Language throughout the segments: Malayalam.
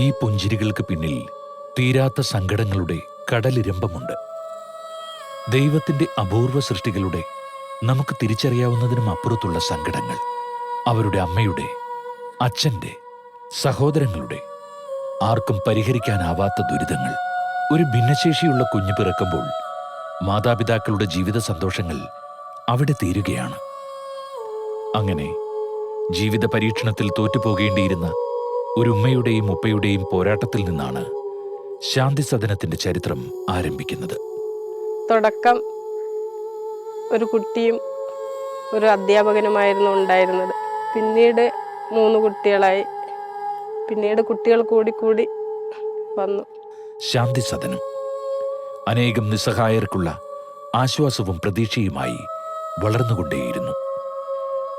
ഈ പുഞ്ചിരികൾക്ക് പിന്നിൽ തീരാത്ത സങ്കടങ്ങളുടെ കടലിരമ്പമുണ്ട്. ദൈവത്തിന്റെ അപൂർവ സൃഷ്ടികളുടെ നമുക്ക് തിരിച്ചറിയാവുന്നതിനും അപ്പുറത്തുള്ള സങ്കടങ്ങൾ, അവരുടെ അമ്മയുടെ, അച്ഛന്റെ, സഹോദരങ്ങളുടെ, ആർക്കും പരിഹരിക്കാനാവാത്ത ദുരിതങ്ങൾ. ഒരു ഭിന്നശേഷിയുള്ള കുഞ്ഞു പിറക്കുമ്പോൾ മാതാപിതാക്കളുടെ ജീവിത സന്തോഷങ്ങൾ അവിടെ തീരുകയാണ്. അങ്ങനെ ജീവിത പരീക്ഷണത്തിൽ തോറ്റുപോകേണ്ടിയിരുന്ന ഒരു ഉമ്മയുടെയും ഉപ്പയുടെയും പോരാട്ടത്തിൽ നിന്നാണ് ശാന്തിസദനത്തിന്റെ ചരിത്രം ആരംഭിക്കുന്നത്. തുടക്കം ഒരു കുട്ടിയും ഒരു അധ്യാപകനുമായിരുന്നു ഉണ്ടായിരുന്നത്. പിന്നീട് 3 കുട്ടികളായി. പിന്നീട് കുട്ടികൾ കൂടി വന്നു. ശാന്തിസദനം അനേകം നിസ്സഹായർക്കുള്ള ആശ്വാസവും പ്രതീക്ഷയുമായി വളർന്നുകൊണ്ടേയിരുന്നു.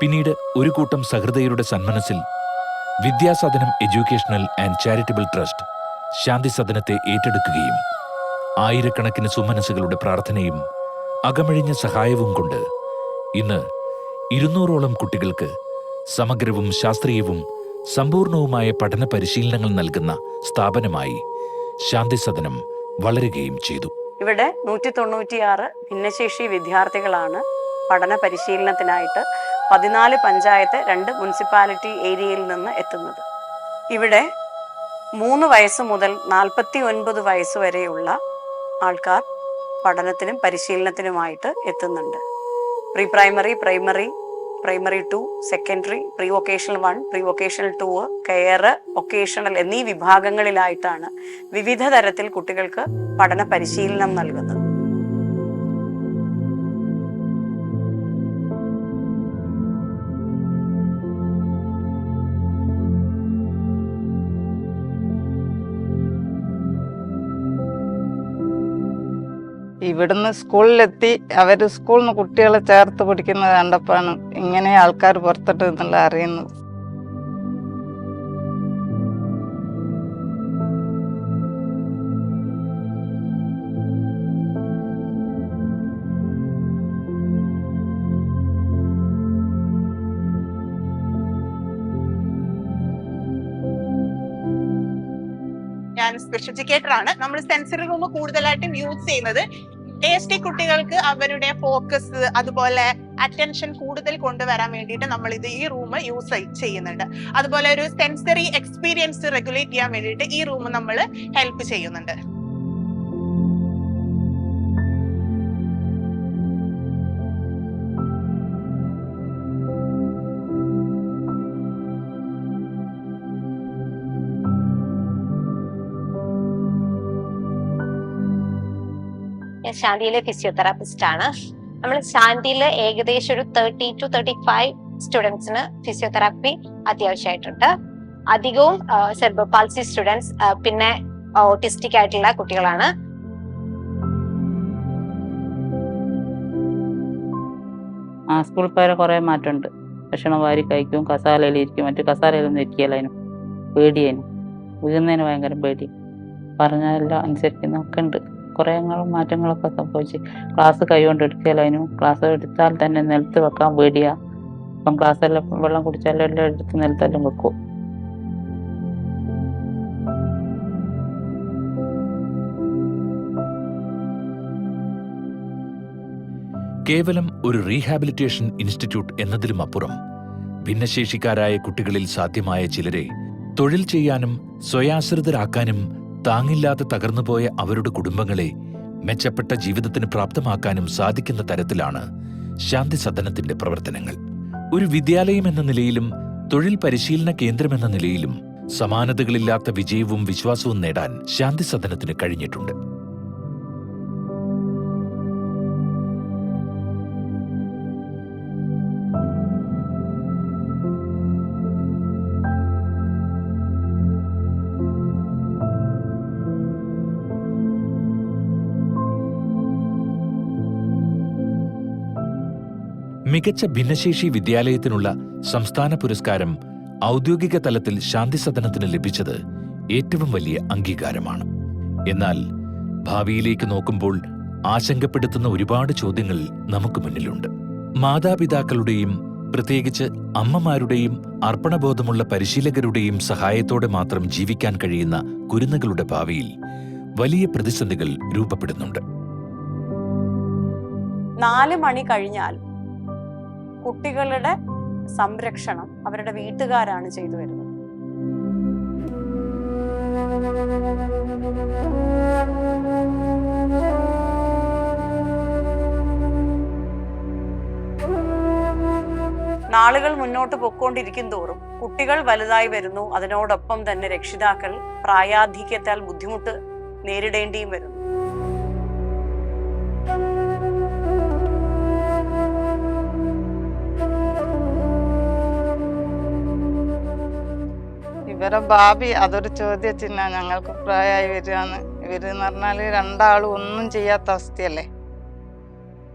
പിന്നീട് ഒരു കൂട്ടം സഹൃദയരുടെ സന്മനസ്സിൽ വിദ്യാസദനം എഡ്യൂക്കേഷണൽ ആൻഡ് ചാരിറ്റബിൾ ട്രസ്റ്റ് ശാന്തിസദനത്തെ ഏറ്റെടുക്കുകയും ആയിരക്കണക്കിന് സുമനസ്സുകളുടെ പ്രാർത്ഥനയും അകമഴിഞ്ഞ സഹായവും കൊണ്ട് ഇന്ന് 200ഓളം കുട്ടികൾക്ക് സമഗ്രവും ശാസ്ത്രീയവും സമ്പൂർണവുമായ പഠന പരിശീലനങ്ങൾ നൽകുന്ന സ്ഥാപനമായി ശാന്തിസദനം വളരുകയും ചെയ്തു. ഇവിടെ 196 ഭിന്നശേഷി വിദ്യാർത്ഥികളാണ് പഠന പരിശീലനത്തിനായിട്ട് 14 പഞ്ചായത്ത് 2 മുനിസിപ്പാലിറ്റി ഏരിയയിൽ നിന്ന് എത്തുന്നത്. ഇവിടെ 3 വയസ്സ് മുതൽ 49 വയസ്സ് വരെയുള്ള ആൾക്കാർ പഠനത്തിനും പരിശീലനത്തിനുമായിട്ട് എത്തുന്നുണ്ട്. Pre primary, primary 2, secondary, pre vocational 1, pre vocational 2, care, vocational എന്നീ വിഭാഗങ്ങളിലായിട്ടാണ് വിവിധ തരത്തിൽ കുട്ടികൾക്ക് പഠന പരിശീലനം നൽകുന്നത്. ഇവിടുന്ന് സ്കൂളിലെത്തി അവർ സ്കൂളിൽ നിന്ന് കുട്ടികളെ ചേർത്ത് പിടിക്കുന്നത് കണ്ടപ്പോഴാണ് ഇങ്ങനെ ആൾക്കാർ പുറത്തിട്ട് എന്നുള്ള അറിയുന്നത്. ഞാൻ സ്പെഷ്യൽ എഡ്യൂക്കേറ്റർ ആണ്. നമ്മൾ സെൻസറി റൂം കൂടുതലായിട്ടും യൂസ് ചെയ്യുന്നത് ASD കുട്ടികൾക്ക് അവരുടെ ഫോക്കസ് അതുപോലെ അറ്റൻഷൻ കൂടുതൽ കൊണ്ടുവരാൻ വേണ്ടിയിട്ട് നമ്മൾ ഈ റൂം യൂസ് ചെയ്യുന്നുണ്ട്. അതുപോലെ ഒരു സെൻസറി എക്സ്പീരിയൻസ് റെഗുലേറ്റ് ചെയ്യാൻ വേണ്ടിയിട്ട് ഈ റൂം നമ്മൾ ഹെൽപ്പ് ചെയ്യുന്നുണ്ട്. ശാന്തിയിലെ ഫിസിയോതെറാപ്പിസ്റ്റ് ആണ്. നമ്മൾ ശാന്തിയിൽ ഏകദേശം ഒരു 30 to 35 സ്റ്റുഡൻസിന് ഫിസിയോതെറാപ്പി അത്യാവശ്യമായിട്ടുണ്ട്. അധികവും സെർബ്രൽ പാൾസി സ്റ്റുഡൻസ്, പിന്നെ ഓട്ടിസ്റ്റിക് ആയിട്ടുള്ള കുട്ടികളാണ്. സ്കൂളിൽ പോയാൽ കുറേ മാറ്റമുണ്ട്. ഭക്ഷണം വാരി കഴിക്കും, കസാലയിലിരിക്കും. മറ്റു കസാലയിലൊന്നും ഇരിക്കുകയല്ലായിരുന്നു, പേടിയേനും വീഴുന്നതിന് ഭയങ്കര പേടി. പറഞ്ഞാലെല്ലാം അനുസരിക്കുന്നൊക്കെ ഉണ്ട്. കുറേ മാറ്റങ്ങളൊക്കെ സംഭവിച്ച് ക്ലാസ് കൈകൊണ്ട് എടുക്കലായിരുന്നു. ക്ലാസ് എടുത്താൽ തന്നെ നിലത്ത് വെക്കാൻ പേടിയാ. അപ്പം ക്ലാസ്സെല്ലാം വെള്ളം കുടിച്ചാലും എല്ലാം എടുത്ത് നിലത്തെല്ലാം വെക്കും. കേവലം ഒരു റീഹാബിലിറ്റേഷൻ ഇൻസ്റ്റിറ്റ്യൂട്ട് എന്നതിലും അപ്പുറം ഭിന്നശേഷിക്കാരായ കുട്ടികളിൽ സാധ്യമായ ചിലരെ തൊഴിൽ ചെയ്യാനും സ്വയാശ്രിതരാക്കാനും താങ്ങില്ലാതെ തകർന്നുപോയ അവരുടെ കുടുംബങ്ങളെ മെച്ചപ്പെട്ട ജീവിതത്തിന് പ്രാപ്തമാക്കാനും സാധിക്കുന്ന തരത്തിലാണ് ശാന്തിസദനത്തിന്റെ പ്രവർത്തനങ്ങൾ. ഒരു വിദ്യാലയം എന്ന നിലയിലും തൊഴിൽ പരിശീലന കേന്ദ്രമെന്ന നിലയിലും സമാനതകളില്ലാത്ത വിജയവും വിശ്വാസവും നേടാൻ ശാന്തിസദനത്തിന് കഴിഞ്ഞിട്ടുണ്ട്. മികച്ച ഭിന്നശേഷി വിദ്യാലയത്തിനുള്ള സംസ്ഥാന പുരസ്കാരം ഔദ്യോഗിക തലത്തിൽ ശാന്തിസദനത്തിന് ലഭിച്ചത് ഏറ്റവും വലിയ അംഗീകാരമാണ്. എന്നാൽ ഭാവിയിലേക്ക് നോക്കുമ്പോൾ ആശങ്കപ്പെടുത്തുന്ന ഒരുപാട് ചോദ്യങ്ങൾ നമുക്ക് മുന്നിലുണ്ട്. മാതാപിതാക്കളുടെയും പ്രത്യേകിച്ച് അമ്മമാരുടെയും അർപ്പണബോധമുള്ള പരിശീലകരുടെയും സഹായത്തോടെ മാത്രം ജീവിക്കാൻ കഴിയുന്ന കുരുന്നുകളുടെ ഭാവിയിൽ വലിയ പ്രതിസന്ധികൾ രൂപപ്പെടുന്നുണ്ട്. 4 മണി കഴിഞ്ഞാൽ കുട്ടികളുടെ സംരക്ഷണം അവരുടെ വീട്ടുകാരാണ് ചെയ്തു വരുന്നത്. നാളുകൾ മുന്നോട്ട് പൊക്കോണ്ടിരിക്കും തോറും കുട്ടികൾ വലുതായി വരുന്നു. അതിനോടൊപ്പം തന്നെ രക്ഷിതാക്കൾ പ്രായാധിക്യത്താൽ ബുദ്ധിമുട്ട് നേരിടേണ്ടിയും വരുന്നു. ഇവരെ ഭാവി അതൊരു ചോദ്യചിഹ്ന. ഞങ്ങൾക്ക് പ്രായമായി വരികയാണ്. ഇവരെന്ന് പറഞ്ഞാൽ രണ്ടാളും ഒന്നും ചെയ്യാത്ത അവസ്ഥയല്ലേ.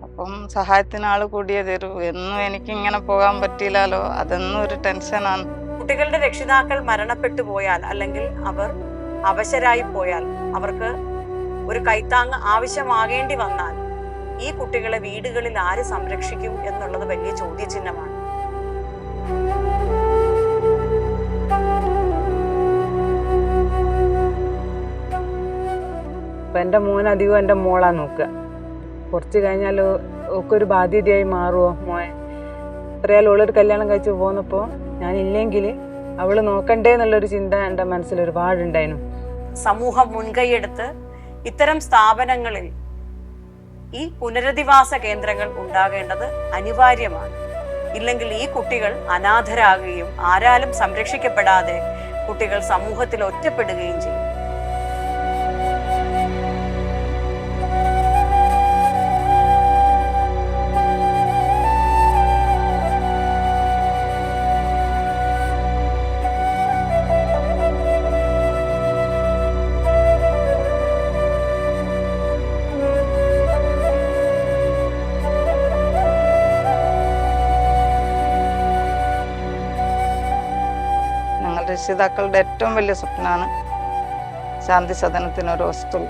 അപ്പം സഹായത്തിന് ആള് കൂടിയേ തരൂ. എന്നും എനിക്കിങ്ങനെ പോകാൻ പറ്റിയില്ലല്ലോ, അതൊന്നും ഒരു ടെൻഷനാണ്. കുട്ടികളുടെ രക്ഷിതാക്കൾ മരണപ്പെട്ടു പോയാൽ അല്ലെങ്കിൽ അവർ അവശരായി പോയാൽ അവർക്ക് ഒരു കൈത്താങ് ആവശ്യമാകേണ്ടി വന്നാൽ ഈ കുട്ടികളെ വീടുകളിൽ ആര് സംരക്ഷിക്കും എന്നുള്ളത് വലിയ ചോദ്യചിഹ്നമാണ്. അപ്പം എൻ്റെ മോൻ അധികം എൻ്റെ മോളാ നോക്കുക. കുറച്ച് കഴിഞ്ഞാൽ ഒക്കെ ഒരു ബാധ്യതയായി മാറുമോ മോൻ. ഇത്രയാലും ഉള്ളൊരു കല്യാണം കഴിച്ച് പോന്നപ്പോൾ ഞാനില്ലെങ്കിൽ അവൾ നോക്കണ്ടേ എന്നുള്ളൊരു ചിന്ത എൻ്റെ മനസ്സിൽ ഒരുപാടുണ്ടായിരുന്നു. സമൂഹം മുൻകൈയെടുത്ത് ഇത്തരം സ്ഥാപനങ്ങളിൽ ഈ പുനരധിവാസ കേന്ദ്രങ്ങൾ ഉണ്ടാകേണ്ടത് അനിവാര്യമാണ്. ഇല്ലെങ്കിൽ ഈ കുട്ടികൾ അനാഥരാകുകയും ആരാലും സംരക്ഷിക്കപ്പെടാതെ കുട്ടികൾ സമൂഹത്തിൽ ഒറ്റപ്പെടുകയും ചെയ്യും. രക്ഷിതാക്കളുടെ ഏറ്റവും വലിയ സ്വപ്നമാണ് ശാന്തി സദനത്തിനൊരു ഹോസ്റ്റൽ.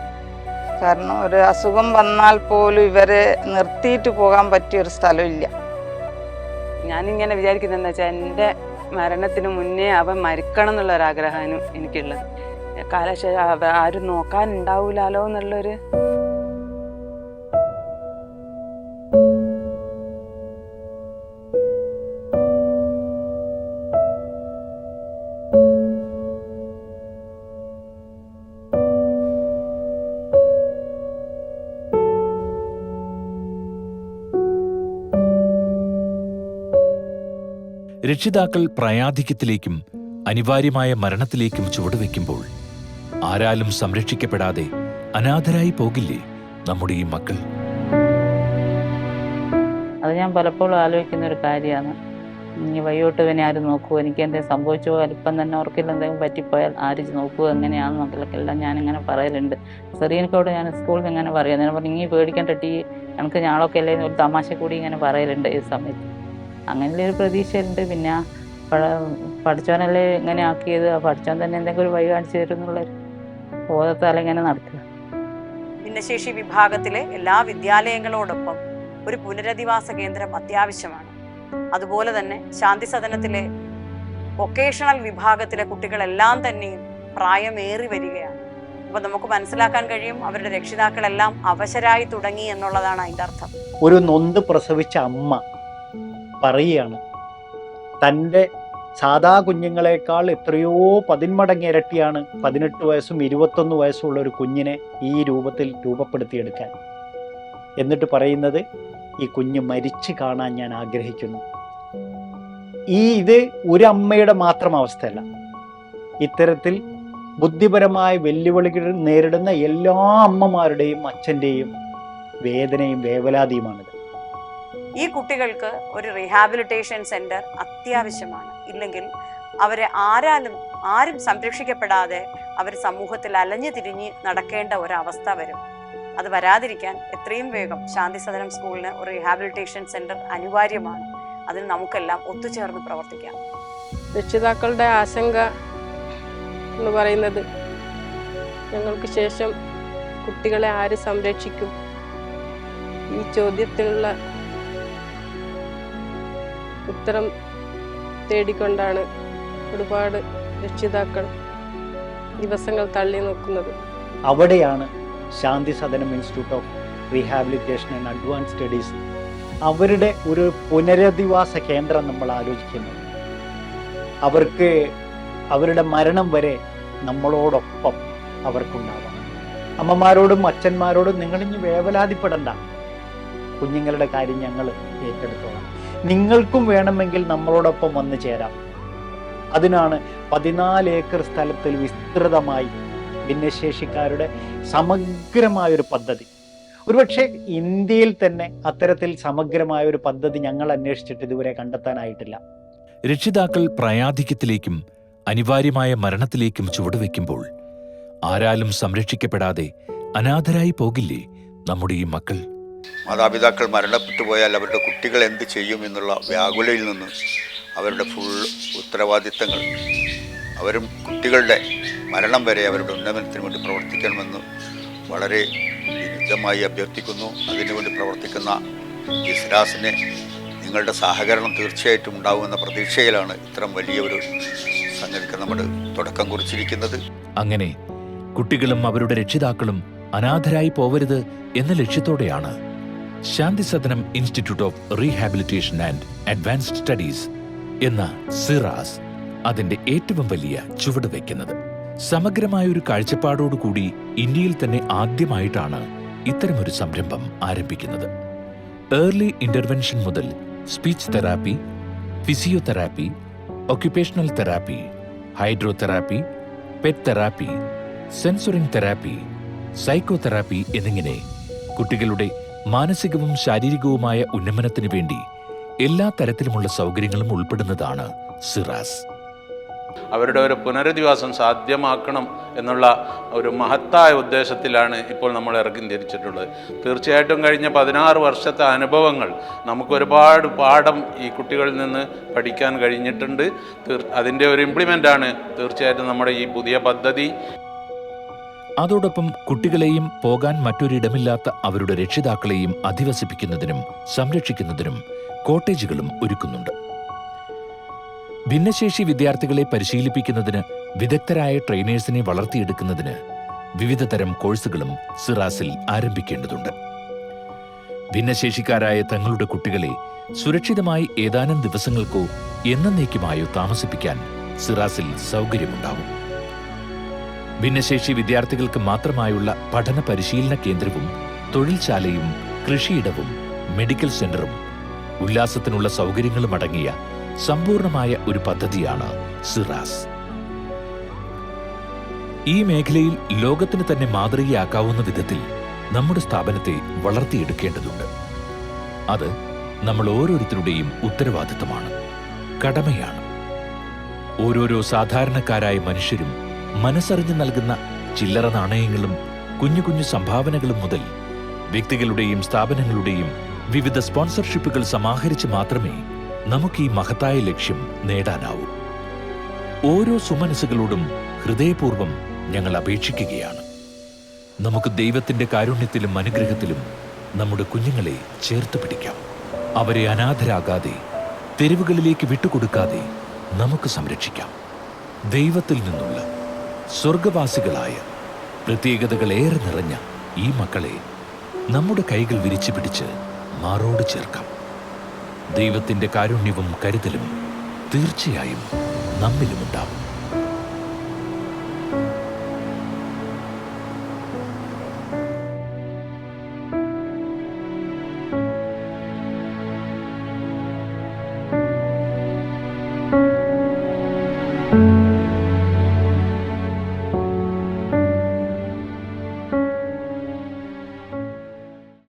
കാരണം ഒരു അസുഖം വന്നാൽ പോലും ഇവരെ നിർത്തിയിട്ട് പോകാൻ പറ്റിയൊരു സ്ഥലമില്ല. ഞാനിങ്ങനെ വിചാരിക്കുന്നത് എന്താ വെച്ചാൽ എൻ്റെ മരണത്തിന് മുന്നേ അവൻ മരിക്കണം എന്നുള്ളൊരാഗ്രഹമാണ് എനിക്കുള്ളത്. കാലശേഷം ആരും നോക്കാനുണ്ടാവൂലോ എന്നുള്ളൊരു രക്ഷിതാക്കൾ പ്രായാധിക്യത്തിലേക്കും അനിവാര്യമായ മരണത്തിലേക്കും ചുവടുവെക്കുമ്പോൾ ആരാലും സംരക്ഷിക്കപ്പെടാതെ അനാഥരായി പോകില്ലേ നമ്മുടെ ഈ മക്കൾ? അത് ഞാൻ പലപ്പോഴും ആലോചിക്കുന്ന ഒരു കാര്യമാണ്. ഇനി വയ്യോട്ട് പിന്നെ ആര് നോക്കുമോ, എനിക്ക് എന്തെങ്കിലും സംഭവിച്ചു പോയാൽ ഇപ്പം തന്നെ ഓർക്കില്ല എന്തെങ്കിലും പറ്റിപ്പോയാൽ ആര് നോക്കുമോ, എങ്ങനെയാണെന്ന് നോക്കില്ലെല്ലാം ഞാനിങ്ങനെ പറയലുണ്ട്. സെറീനക്കോട് ഞാൻ സ്കൂളിൽ ഇങ്ങനെ പറയാം. ഞാൻ പറഞ്ഞു ഇങ്ങനെ പേടിക്കേണ്ട ടീ എനിക്ക് ഞാളൊക്കെ അല്ലേ ഒരു തമാശ കൂടി ഇങ്ങനെ പറയലുണ്ട് ഈ സമയത്ത്. അങ്ങനെയുള്ള ഒരു പ്രതീക്ഷയുണ്ട്. പിന്നെ പഠിച്ചവനല്ലേ ഇങ്ങനെ ആക്കിയത്, പഠിച്ചവൻ തന്നെ എന്തെങ്കിലും ഒരു വഴി കാണിച്ചു തരും എന്നുള്ളൊരു ബോധത്താൽ ഇങ്ങനെ നടക്കുക. ഭിന്നശേഷി വിഭാഗത്തിലെ എല്ലാ വിദ്യാലയങ്ങളോടൊപ്പം ഒരു പുനരധിവാസ കേന്ദ്രം അത്യാവശ്യമാണ്. അതുപോലെ തന്നെ ശാന്തി സദനത്തിലെ വൊക്കേഷണൽ വിഭാഗത്തിലെ കുട്ടികളെല്ലാം തന്നെയും പ്രായമേറി വരികയാണ്. അപ്പൊ നമുക്ക് മനസ്സിലാക്കാൻ കഴിയും അവരുടെ രക്ഷിതാക്കളെല്ലാം അവശരായി തുടങ്ങി എന്നുള്ളതാണ് അതിൻ്റെ അർത്ഥം. ഒരു നൊന്ത് പ്രസവിച്ച അമ്മ പറയുകയാണ് തൻ്റെ സാധാ കുഞ്ഞുങ്ങളെക്കാൾ എത്രയോ 10 മടങ്ങ് ഇരട്ടിയാണ് 18 വയസ്സും 21 വയസ്സുള്ള ഒരു കുഞ്ഞിനെ ഈ രൂപത്തിൽ രൂപപ്പെടുത്തിയെടുക്കാൻ. എന്നിട്ട് പറയുന്നത് ഈ കുഞ്ഞ് മരിച്ചു കാണാൻ ഞാൻ ആഗ്രഹിക്കുന്നു. ഇത് ഒരു അമ്മയുടെ മാത്രം അവസ്ഥയല്ല. ഇത്തരത്തിൽ ബുദ്ധിപരമായ വെല്ലുവിളികൾ നേരിടുന്ന എല്ലാ അമ്മമാരുടെയും അച്ഛൻ്റെയും വേദനയും വേവലാതിയുമാണിത്. ഈ കുട്ടികൾക്ക് ഒരു റീഹാബിലിറ്റേഷൻ സെന്റർ അത്യാവശ്യമാണ്. ഇല്ലെങ്കിൽ അവരെ ആരും സംരക്ഷിക്കപ്പെടാതെ അവർ സമൂഹത്തിൽ അലഞ്ഞു തിരിഞ്ഞ് നടക്കേണ്ട ഒരവസ്ഥ വരും. അത് വരാതിരിക്കാൻ എത്രയും വേഗം ശാന്തി സദനം സ്കൂളിന് ഒരു റീഹാബിലിറ്റേഷൻ സെന്റർ അനിവാര്യമാണ്. അതിന് നമുക്കെല്ലാം ഒത്തുചേർന്ന് പ്രവർത്തിക്കാം. രക്ഷിതാക്കളുടെ ആശങ്ക എന്ന് പറയുന്നത് ഞങ്ങൾക്ക് ശേഷം കുട്ടികളെ ആര് സംരക്ഷിക്കും? ഈ ചോദ്യത്തിനുള്ള ഉത്തരം തേടിക്കൊണ്ടാണ് ഒരുപാട് രക്ഷിതാക്കൾ ദിവസങ്ങൾ തള്ളി നോക്കുന്നത്. അവിടെയാണ് Shanthi Sadanam institute of rehabilitation and advance studies അവരുടെ ഒരു പുനരധിവാസ കേന്ദ്രം നമ്മൾ ആലോചിക്കുന്നത്. അവർക്ക് അവരുടെ മരണം വരെ നമ്മളോടൊപ്പം അവർക്കുണ്ടാവാം. അമ്മമാരോടും അച്ഛന്മാരോടും നിങ്ങളിഞ്ഞ് വേവലാതിപ്പെടണ്ട, കുഞ്ഞുങ്ങളുടെ കാര്യം ഞങ്ങൾ ഏറ്റെടുത്തോളാം. നിങ്ങൾക്കും വേണമെങ്കിൽ നമ്മളോടൊപ്പം വന്നു ചേരാം. അതിനാണ് 14 ഏക്കർ സ്ഥലത്തിൽ വിസ്തൃതമായി ഭിന്നശേഷിക്കാരുടെ സമഗ്രമായൊരു പദ്ധതി. ഒരുപക്ഷെ ഇന്ത്യയിൽ തന്നെ അത്തരത്തിൽ സമഗ്രമായ ഒരു പദ്ധതി ഞങ്ങൾ അന്വേഷിച്ചിട്ട് ഇതുവരെ കണ്ടെത്താനായിട്ടില്ല. രക്ഷിതാക്കൾ പ്രായാധിക്യത്തിലേക്കും അനിവാര്യമായ മരണത്തിലേക്കും ചുവടുവെക്കുമ്പോൾ ആരാലും സംരക്ഷിക്കപ്പെടാതെ അനാഥരായി പോകില്ലേ നമ്മുടെ ഈ മക്കൾ? മാതാപിതാക്കൾ മരണപ്പെട്ടു പോയാൽ അവരുടെ കുട്ടികൾ എന്ത് ചെയ്യും എന്നുള്ള വ്യാകുലയിൽ നിന്ന് അവരുടെ ഫുൾ ഉത്തരവാദിത്തങ്ങൾ അവരും കുട്ടികളുടെ മരണം വരെ അവരുടെ ഉന്നമനത്തിന് വേണ്ടി പ്രവർത്തിക്കണമെന്ന് വളരെ വിരുദ്ധമായി അഭ്യർത്ഥിക്കുന്നു. അതിനുവേണ്ടി പ്രവർത്തിക്കുന്ന ഇസ്രാസിനെ നിങ്ങളുടെ സഹകരണം തീർച്ചയായിട്ടും ഉണ്ടാകുമെന്ന പ്രതീക്ഷയിലാണ് ഇത്തരം വലിയൊരു സംഗതിക്ക് നമ്മൾ തുടക്കം കുറിച്ചിരിക്കുന്നത്. അങ്ങനെ കുട്ടികളും അവരുടെ രക്ഷിതാക്കളും അനാഥരായി പോവരുത് എന്ന ലക്ഷ്യത്തോടെയാണ് Shanthi Sadanam institute of rehabilitation and advanced studies എന്ന സിറാസ് അതിന്റെ ഏറ്റവും വലിയ ചുവട് വയ്ക്കുന്നത്. സമഗ്രമായ ഒരു കാഴ്ചപ്പാടോടുകൂടി ഇന്ത്യയിൽ തന്നെ ആദ്യമായിട്ടാണ് ഇത്തരമൊരു സംരംഭം ആരംഭിക്കുന്നത്. ഏർലി ഇന്റർവെൻഷൻ മുതൽ speech therapy, physiotherapy, occupational therapy, hydrotherapy, pet therapy, censoring therapy, psychotherapy എന്നിങ്ങനെ കുട്ടികളുടെ മാനസികവും ശാരീരികവുമായ ഉന്നമനത്തിനു വേണ്ടി എല്ലാ തരത്തിലുമുള്ള സൗകര്യങ്ങളും ഉൾപ്പെടുന്നതാണ് സിറാസ്. അവരുടെ ഒരു പുനരധിവാസം സാധ്യമാക്കണം എന്നുള്ള ഒരു മഹത്തായ ഉദ്ദേശത്തിലാണ് ഇപ്പോൾ നമ്മൾ ഇറങ്ങി തിരിച്ചിട്ടുള്ളത്. തീർച്ചയായിട്ടും കഴിഞ്ഞ 16 വർഷത്തെ അനുഭവങ്ങൾ നമുക്കൊരുപാട് പാഠം ഈ കുട്ടികളിൽ നിന്ന് പഠിക്കാൻ കഴിഞ്ഞിട്ടുണ്ട്. അതിൻ്റെ ഒരു ഇംപ്ലിമെൻ്റാണ് തീർച്ചയായിട്ടും നമ്മുടെ ഈ പുതിയ പദ്ധതി. അതോടൊപ്പം കുട്ടികളെയും പോകാൻ മറ്റൊരിടമില്ലാത്ത അവരുടെ രക്ഷിതാക്കളെയും അധിവസിപ്പിക്കുന്നതിനും സംരക്ഷിക്കുന്നതിനും കോട്ടേജുകളും ഒരുക്കുന്നുണ്ട്. ഭിന്നശേഷി വിദ്യാർത്ഥികളെ പരിശീലിപ്പിക്കുന്നതിന് വിദഗ്ധരായ ട്രെയിനേഴ്സിനെ വളർത്തിയെടുക്കുന്നതിന് വിവിധ തരം കോഴ്സുകളും സിറാസിൽ ആരംഭിക്കേണ്ടതുണ്ട്. ഭിന്നശേഷിക്കാരായ തങ്ങളുടെ കുട്ടികളെ സുരക്ഷിതമായി ഏതാനും ദിവസങ്ങൾക്കോ എന്നേക്കുമായോ താമസിപ്പിക്കാൻ സിറാസിൽ സൗകര്യമുണ്ടാവും. ഭിന്നശേഷി വിദ്യാർത്ഥികൾക്ക് മാത്രമായുള്ള പഠന പരിശീലന കേന്ദ്രവും തൊഴിൽശാലയും കൃഷിയിടവും മെഡിക്കൽ സെന്ററും ഉല്ലാസത്തിനുള്ള സൗകര്യങ്ങളും അടങ്ങിയ സമ്പൂർണമായ ഒരു പദ്ധതിയാണ് സിറാസ്. ഈ മേഖലയിൽ ലോകത്തിന് തന്നെ മാതൃകയാക്കാവുന്ന വിധത്തിൽ നമ്മുടെ സ്ഥാപനത്തെ വളർത്തിയെടുക്കേണ്ടതുണ്ട്. അത് നമ്മൾ ഓരോരുത്തരുടെയും ഉത്തരവാദിത്തമാണ്, കടമയാണ്. ഓരോരോ സാധാരണക്കാരായ മനുഷ്യരും മനസ്സറിഞ്ഞു നൽകുന്ന ചില്ലറ നാണയങ്ങളും കുഞ്ഞു കുഞ്ഞു സംഭാവനകളും മുതൽ വ്യക്തികളുടെയും സ്ഥാപനങ്ങളുടെയും വിവിധ സ്പോൺസർഷിപ്പുകൾ സമാഹരിച്ച് മാത്രമേ നമുക്ക് ഈ മഹത്തായ ലക്ഷ്യം നേടാനാവൂ. ഓരോ സുമനസ്സുകളോടും ഹൃദയപൂർവ്വം ഞങ്ങൾ അപേക്ഷിക്കുകയാണ്. നമുക്ക് ദൈവത്തിന്റെ കാരുണ്യത്തിലും അനുഗ്രഹത്തിലും നമ്മുടെ കുഞ്ഞുങ്ങളെ ചേർത്ത് പിടിക്കാം. അവരെ അനാഥരാകാതെ തെരുവുകളിലേക്ക് വിട്ടുകൊടുക്കാതെ നമുക്ക് സംരക്ഷിക്കാം. ദൈവത്തിൽ നിന്നുള്ള സ്വർഗവാസികളായ പ്രത്യേകതകളേറെ നിറഞ്ഞ ഈ മക്കളെ നമ്മുടെ കൈകൾ വിരിച്ചു പിടിച്ച് മാറോട് ചേർക്കാം. ദൈവത്തിന്റെ കാരുണ്യവും കരുതലും തീർച്ചയായും നമ്മിലുമുണ്ടാവും.